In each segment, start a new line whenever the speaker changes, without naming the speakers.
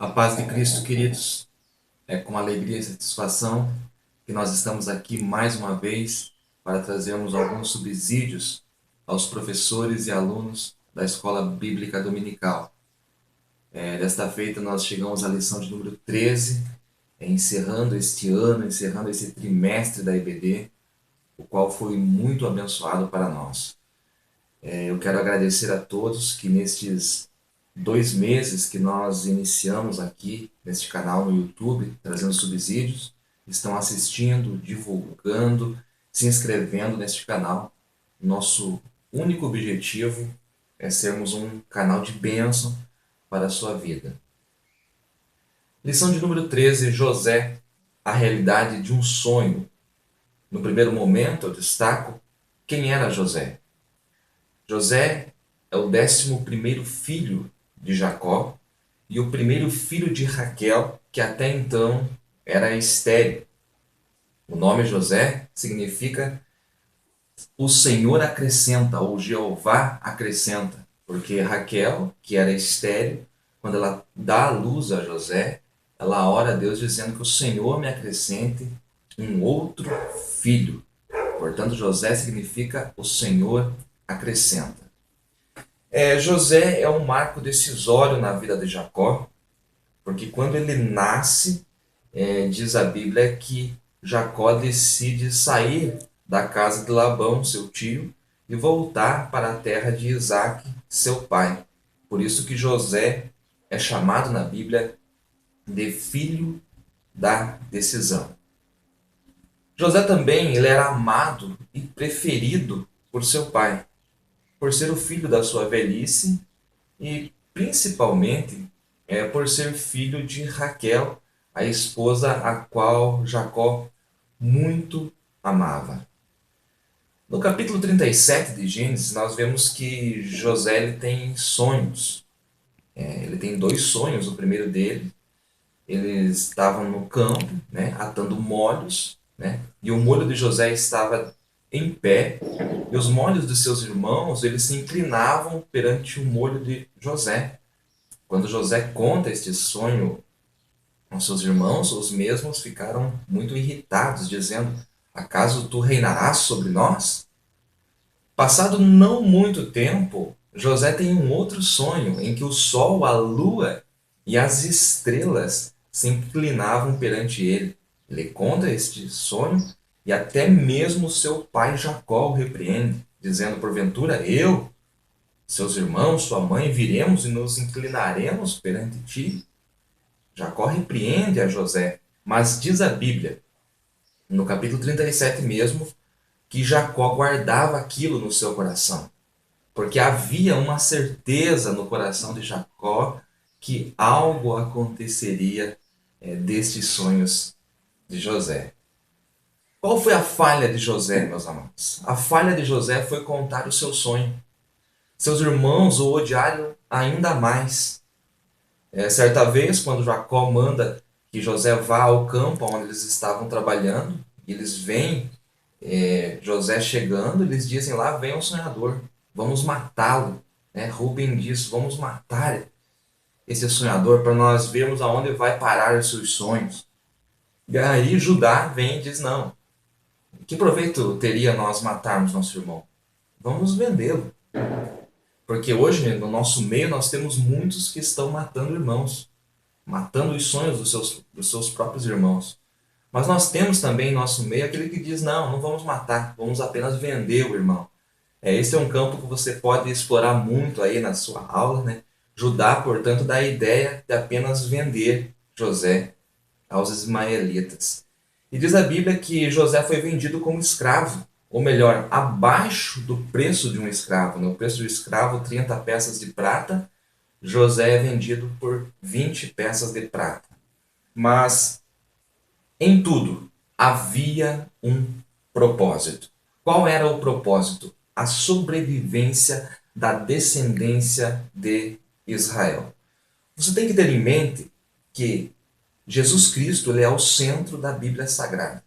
A paz de Cristo, queridos, é com alegria e satisfação que nós estamos aqui mais uma vez para trazermos alguns subsídios aos professores e alunos da Escola Bíblica Dominical. Desta feita, nós chegamos à lição de número 13, encerrando este ano, encerrando esse trimestre da EBD, o qual foi muito abençoado para nós. Eu quero agradecer a todos que nestes 2 meses que nós iniciamos aqui neste canal no YouTube, trazendo subsídios, estão assistindo, divulgando, se inscrevendo neste canal. Nosso único objetivo é sermos um canal de bênção para a sua vida. Lição de número 13, José, a realidade de um sonho. No primeiro momento, eu destaco quem era José. José é o 11º filho de Jacó e o primeiro filho de Raquel, que até então era estéril. O nome José significa o Senhor acrescenta, ou Jeová acrescenta, porque Raquel, que era estéril, quando ela dá a luz a José, ela ora a Deus dizendo que o Senhor me acrescente um outro filho. Portanto, José significa o Senhor acrescenta. José é um marco decisório na vida de Jacó, porque quando ele nasce, diz a Bíblia que Jacó decide sair da casa de Labão, seu tio, e voltar para a terra de Isaac, seu pai. Por isso que José é chamado na Bíblia de filho da decisão. José também ele era amado e preferido por seu pai, por ser o filho da sua velhice e principalmente por ser filho de Raquel, a esposa a qual Jacó muito amava. No capítulo 37 de Gênesis, nós vemos que José ele tem sonhos. Ele tem 2 sonhos. O primeiro dele, eles estavam no campo, né, atando molhos, né, e o molho de José estava em pé, e os molhos de seus irmãos eles se inclinavam perante o molho de José. Quando José conta este sonho aos seus irmãos, os mesmos ficaram muito irritados, dizendo: acaso tu reinarás sobre nós? Passado não muito tempo, José tem um outro sonho em que o sol, a lua e as estrelas se inclinavam perante ele. Ele conta este sonho e até mesmo seu pai Jacó o repreende, dizendo: porventura eu, seus irmãos, sua mãe, viremos e nos inclinaremos perante ti? Jacó repreende a José, mas diz a Bíblia, no capítulo 37 mesmo, que Jacó guardava aquilo no seu coração, porque havia uma certeza no coração de Jacó que algo aconteceria destes sonhos de José. Qual foi a falha de José, meus amados? A falha de José foi contar o seu sonho. Seus irmãos o odiaram ainda mais. Certa vez, quando Jacó manda que José vá ao campo onde eles estavam trabalhando, e eles veem José chegando, eles dizem: lá vem um sonhador, vamos matá-lo. Rubem diz: vamos matar esse sonhador para nós vermos aonde vai parar os seus sonhos. E aí Judá vem e diz: não, que proveito teria nós matarmos nosso irmão? Vamos vendê-lo. Porque hoje, no nosso meio, nós temos muitos que estão matando irmãos, matando os sonhos dos seus próprios irmãos. Mas nós temos também em nosso meio aquele que diz: não, não vamos matar, vamos apenas vender o irmão. Esse é um campo que você pode explorar muito aí na sua aula, né? Judá, portanto, dá a ideia de apenas vender José aos ismaelitas. E diz a Bíblia que José foi vendido como escravo, ou melhor, abaixo do preço de um escravo. No preço do escravo, 30 peças de prata, José é vendido por 20 peças de prata. Mas em tudo havia um propósito. Qual era o propósito? A sobrevivência da descendência de Israel. Você tem que ter em mente que Jesus Cristo ele é o centro da Bíblia Sagrada.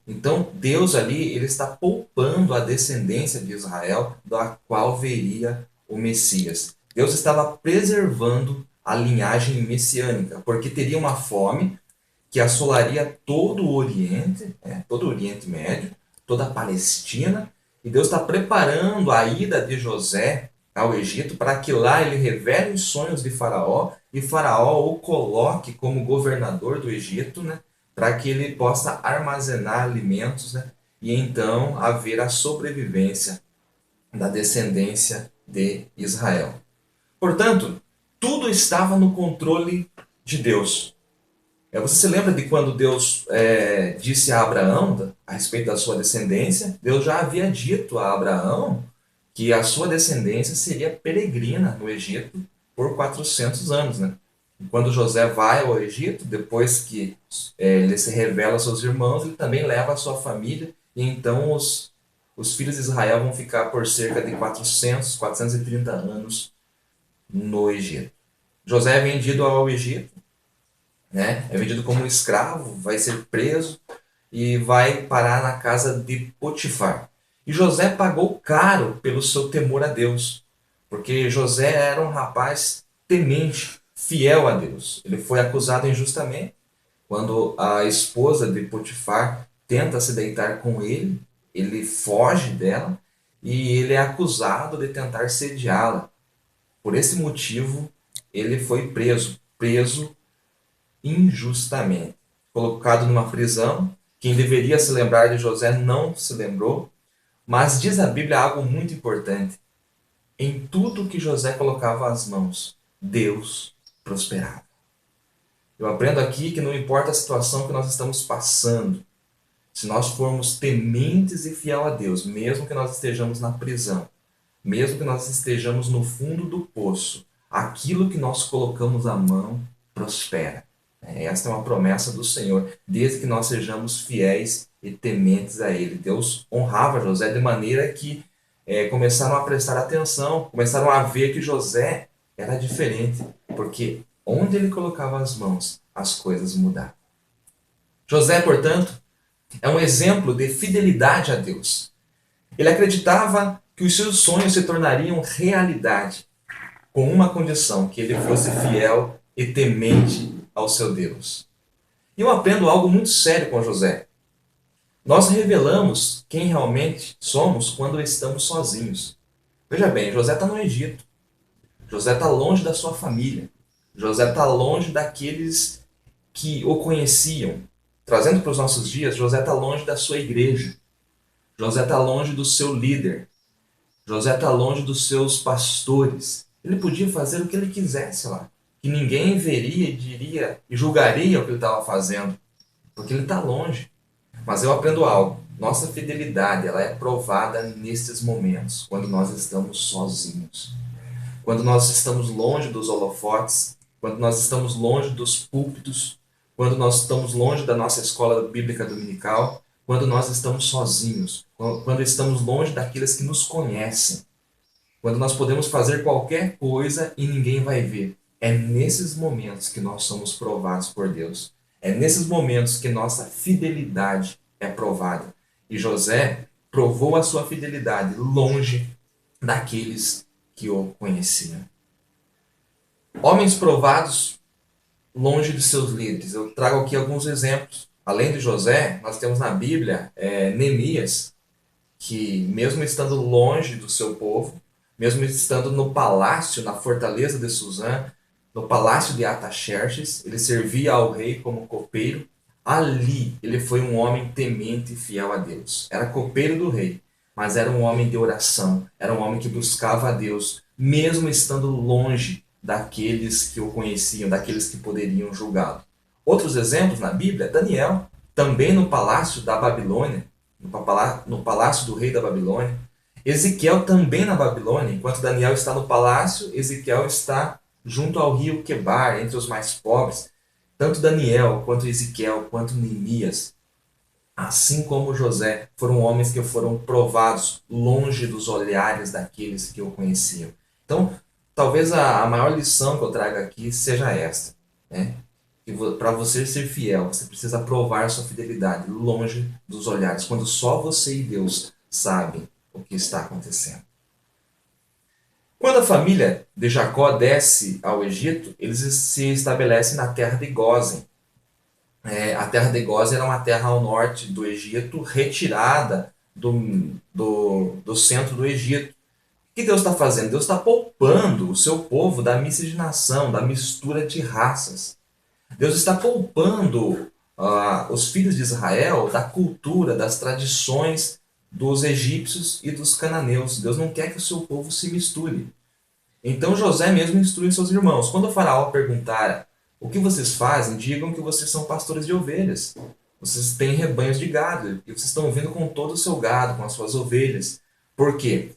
Então, Deus ali ele está poupando a descendência de Israel, da qual viria o Messias. Deus estava preservando a linhagem messiânica, porque teria uma fome que assolaria todo o Oriente, todo o Oriente Médio, toda a Palestina, e Deus está preparando a ida de José ao Egito para que lá ele revele os sonhos de Faraó e Faraó o coloque como governador do Egito, né, para que ele possa armazenar alimentos, né, e então haver a sobrevivência da descendência de Israel. Portanto, tudo estava no controle de Deus. Você se lembra de quando Deus disse a Abraão a respeito da sua descendência? Deus já havia dito a Abraão que a sua descendência seria peregrina no Egito por 400 anos, né? E quando José vai ao Egito, depois que ele se revela aos seus irmãos, ele também leva a sua família, e então os filhos de Israel vão ficar por cerca de 430 anos no Egito. José é vendido ao Egito, né? É vendido como um escravo, vai ser preso e vai parar na casa de Potifar. E José pagou caro pelo seu temor a Deus, porque José era um rapaz temente, fiel a Deus. Ele foi acusado injustamente quando a esposa de Potifar tenta se deitar com ele, ele foge dela e ele é acusado de tentar sediá-la. Por esse motivo, ele foi preso injustamente, colocado numa prisão. Quem deveria se lembrar de José não se lembrou, mas diz a Bíblia algo muito importante. Em tudo que José colocava as mãos, Deus prosperava. Eu aprendo aqui que não importa a situação que nós estamos passando, se nós formos tementes e fiel a Deus, mesmo que nós estejamos na prisão, mesmo que nós estejamos no fundo do poço, aquilo que nós colocamos a mão prospera. Esta é uma promessa do Senhor, desde que nós sejamos fiéis e tementes a Ele. Deus honrava José de maneira que começaram a prestar atenção, começaram a ver que José era diferente, porque onde ele colocava as mãos, as coisas mudavam. José, portanto, é um exemplo de fidelidade a Deus. Ele acreditava que os seus sonhos se tornariam realidade, com uma condição, que ele fosse fiel e temente ao seu Deus. E eu aprendo algo muito sério com José. Nós revelamos quem realmente somos quando estamos sozinhos. Veja bem, José está no Egito. José está longe da sua família. José está longe daqueles que o conheciam. Trazendo para os nossos dias, José está longe da sua igreja. José está longe do seu líder. José está longe dos seus pastores. Ele podia fazer o que ele quisesse lá, que ninguém veria e diria e julgaria o que ele estava fazendo, porque ele está longe. Mas eu aprendo algo. Nossa fidelidade, ela é provada nesses momentos, quando nós estamos sozinhos, quando nós estamos longe dos holofotes, quando nós estamos longe dos púlpitos, quando nós estamos longe da nossa escola bíblica dominical, quando nós estamos sozinhos, quando estamos longe daqueles que nos conhecem, quando nós podemos fazer qualquer coisa e ninguém vai ver. É nesses momentos que nós somos provados por Deus. É nesses momentos que nossa fidelidade é provada. E José provou a sua fidelidade longe daqueles que o conheciam. Homens provados longe de seus líderes. Eu trago aqui alguns exemplos. Além de José, nós temos na Bíblia Neemias, que mesmo estando longe do seu povo, mesmo estando no palácio, na fortaleza de Suzã, no palácio de Ataxerxes, ele servia ao rei como copeiro. Ali ele foi um homem temente e fiel a Deus. Era copeiro do rei, mas era um homem de oração, era um homem que buscava a Deus, mesmo estando longe daqueles que o conheciam, daqueles que poderiam julgá-lo. Outros exemplos na Bíblia, Daniel, também no palácio da Babilônia, no palácio do rei da Babilônia. Ezequiel também na Babilônia, enquanto Daniel está no palácio, Ezequiel está junto ao rio Quebar, entre os mais pobres. Tanto Daniel, quanto Ezequiel, quanto Neemias, assim como José, foram homens que foram provados longe dos olhares daqueles que o conheciam. Então, talvez a maior lição que eu trago aqui seja esta, né? Que para você ser fiel, você precisa provar sua fidelidade longe dos olhares, quando só você e Deus sabem o que está acontecendo. Quando a família de Jacó desce ao Egito, eles se estabelecem na terra de Gósen. A terra de Gósen era uma terra ao norte do Egito, retirada do centro do Egito. O que Deus está fazendo? Deus está poupando o seu povo da miscigenação, da mistura de raças. Deus está poupando os filhos de Israel da cultura, das tradições dos egípcios e dos cananeus. Deus não quer que o seu povo se misture. Então José mesmo instrui seus irmãos. Quando o faraó perguntar o que vocês fazem, digam que vocês são pastores de ovelhas. Vocês têm rebanhos de gado e vocês estão vindo com todo o seu gado, com as suas ovelhas. Por quê?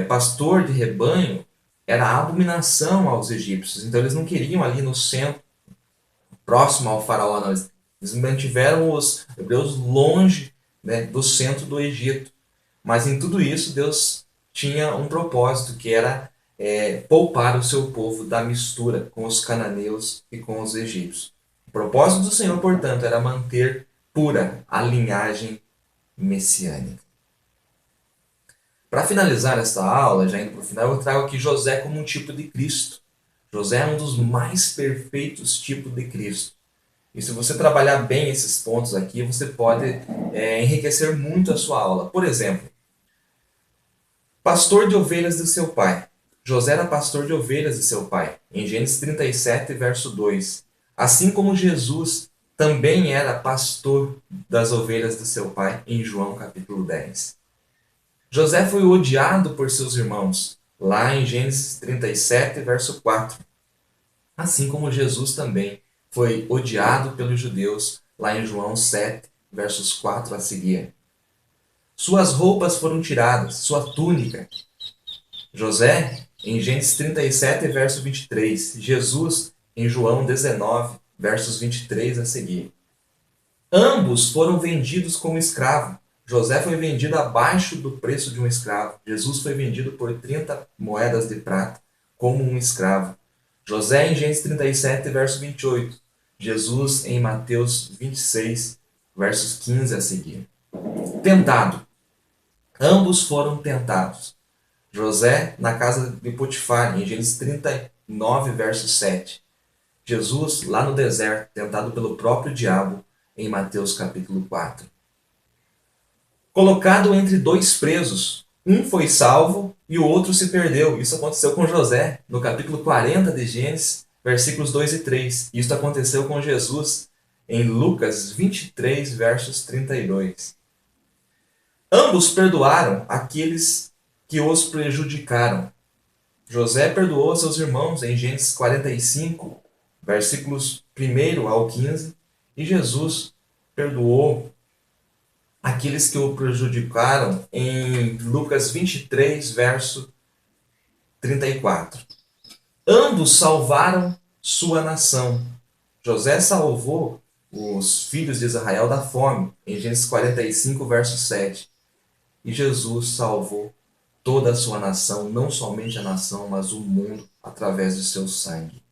Pastor de rebanho era abominação aos egípcios. Então eles não queriam ali no centro, próximo ao faraó, não. Eles mantiveram os hebreus longe, né, do centro do Egito. Mas em tudo isso, Deus tinha um propósito, que era poupar o seu povo da mistura com os cananeus e com os egípcios. O propósito do Senhor, portanto, era manter pura a linhagem messiânica. Para finalizar esta aula, já indo para o final, eu trago aqui José como um tipo de Cristo. José é um dos mais perfeitos tipos de Cristo. E se você trabalhar bem esses pontos aqui, você pode enriquecer muito a sua aula. Por exemplo, pastor de ovelhas de seu pai. José era pastor de ovelhas de seu pai, em Gênesis 37, verso 2. Assim como Jesus também era pastor das ovelhas de seu pai, em João capítulo 10. José foi odiado por seus irmãos, lá em Gênesis 37, verso 4. Assim como Jesus também foi odiado pelos judeus, lá em João 7, versos 4 a seguir. Suas roupas foram tiradas, sua túnica. José, em Gênesis 37, verso 23. Jesus, em João 19, versos 23 a seguir. Ambos foram vendidos como escravo. José foi vendido abaixo do preço de um escravo. Jesus foi vendido por 30 moedas de prata como um escravo. José em Gênesis 37, verso 28. Jesus em Mateus 26, versos 15 a seguir. Tentado. Ambos foram tentados. José na casa de Potifar, em Gênesis 39, verso 7. Jesus lá no deserto, tentado pelo próprio diabo, em Mateus capítulo 4. Colocado entre dois presos, um foi salvo e o outro se perdeu. Isso aconteceu com José, no capítulo 40 de Gênesis, versículos 2 e 3. Isso aconteceu com Jesus, em Lucas 23, versos 32. Ambos perdoaram aqueles que os prejudicaram. José perdoou seus irmãos em Gênesis 45, versículos 1 ao 15, e Jesus perdoou aqueles que o prejudicaram em Lucas 23, verso 34. Ambos salvaram sua nação. José salvou os filhos de Israel da fome, em Gênesis 45, verso 7. E Jesus salvou toda a sua nação, não somente a nação, mas o mundo, através do seu sangue.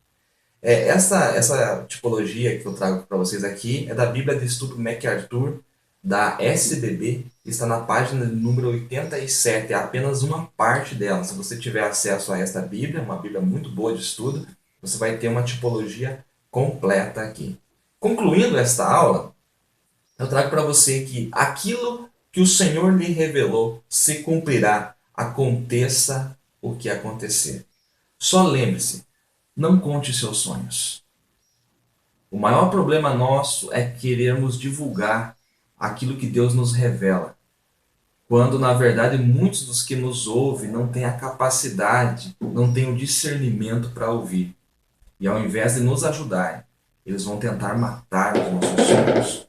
Essa tipologia que eu trago para vocês aqui é da Bíblia de Estudo MacArthur, da SBB, está na página número 87, é apenas uma parte dela. Se você tiver acesso a esta Bíblia, uma Bíblia muito boa de estudo, você vai ter uma tipologia completa aqui. Concluindo esta aula, eu trago para você que aquilo que o Senhor lhe revelou se cumprirá, aconteça o que acontecer. Só lembre-se, não conte seus sonhos. O maior problema nosso é querermos divulgar aquilo que Deus nos revela, quando na verdade muitos dos que nos ouvem não têm a capacidade, não têm o discernimento para ouvir. E ao invés de nos ajudar, eles vão tentar matar os nossos sonhos.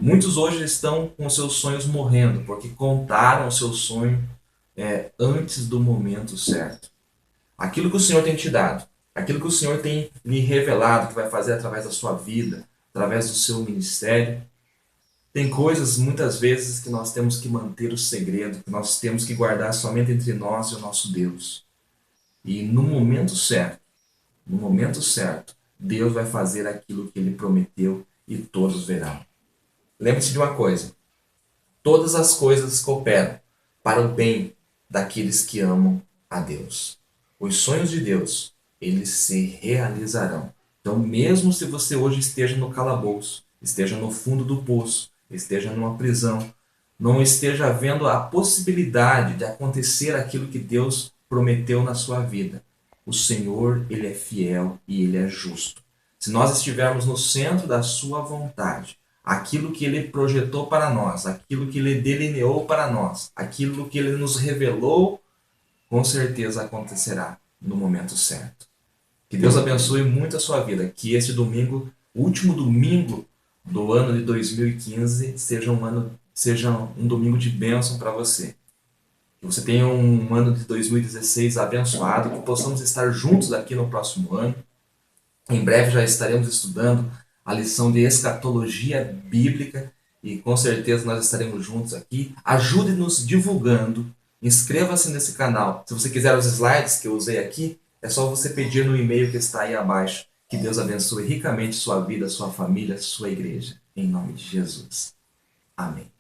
Muitos hoje estão com seus sonhos morrendo, porque contaram o seu sonho antes do momento certo. Aquilo que o Senhor tem te dado, aquilo que o Senhor tem lhe revelado, que vai fazer através da sua vida, através do seu ministério, tem coisas muitas vezes que nós temos que manter o segredo, que nós temos que guardar somente entre nós e o nosso Deus. E no momento certo, Deus vai fazer aquilo que Ele prometeu e todos verão. Lembre-se de uma coisa: todas as coisas cooperam para o bem daqueles que amam a Deus. os sonhos de Deus, eles se realizarão. Então, mesmo se você hoje esteja no calabouço, esteja no fundo do poço, esteja numa prisão, não esteja vendo a possibilidade de acontecer aquilo que Deus prometeu na sua vida, o Senhor, ele é fiel e ele é justo. Se nós estivermos no centro da sua vontade, aquilo que ele projetou para nós, aquilo que ele delineou para nós, aquilo que ele nos revelou, com certeza acontecerá no momento certo. Que Deus abençoe muito a sua vida. Que este domingo, o último domingo do ano de 2015, seja um domingo de bênção para você. Que você tenha um ano de 2016 abençoado, que possamos estar juntos aqui no próximo ano. Em breve já estaremos estudando a lição de escatologia bíblica e com certeza nós estaremos juntos aqui. Ajude-nos divulgando, inscreva-se nesse canal. Se você quiser os slides que eu usei aqui, é só você pedir no e-mail que está aí abaixo. Que Deus abençoe ricamente sua vida, sua família, sua igreja. Em nome de Jesus. Amém.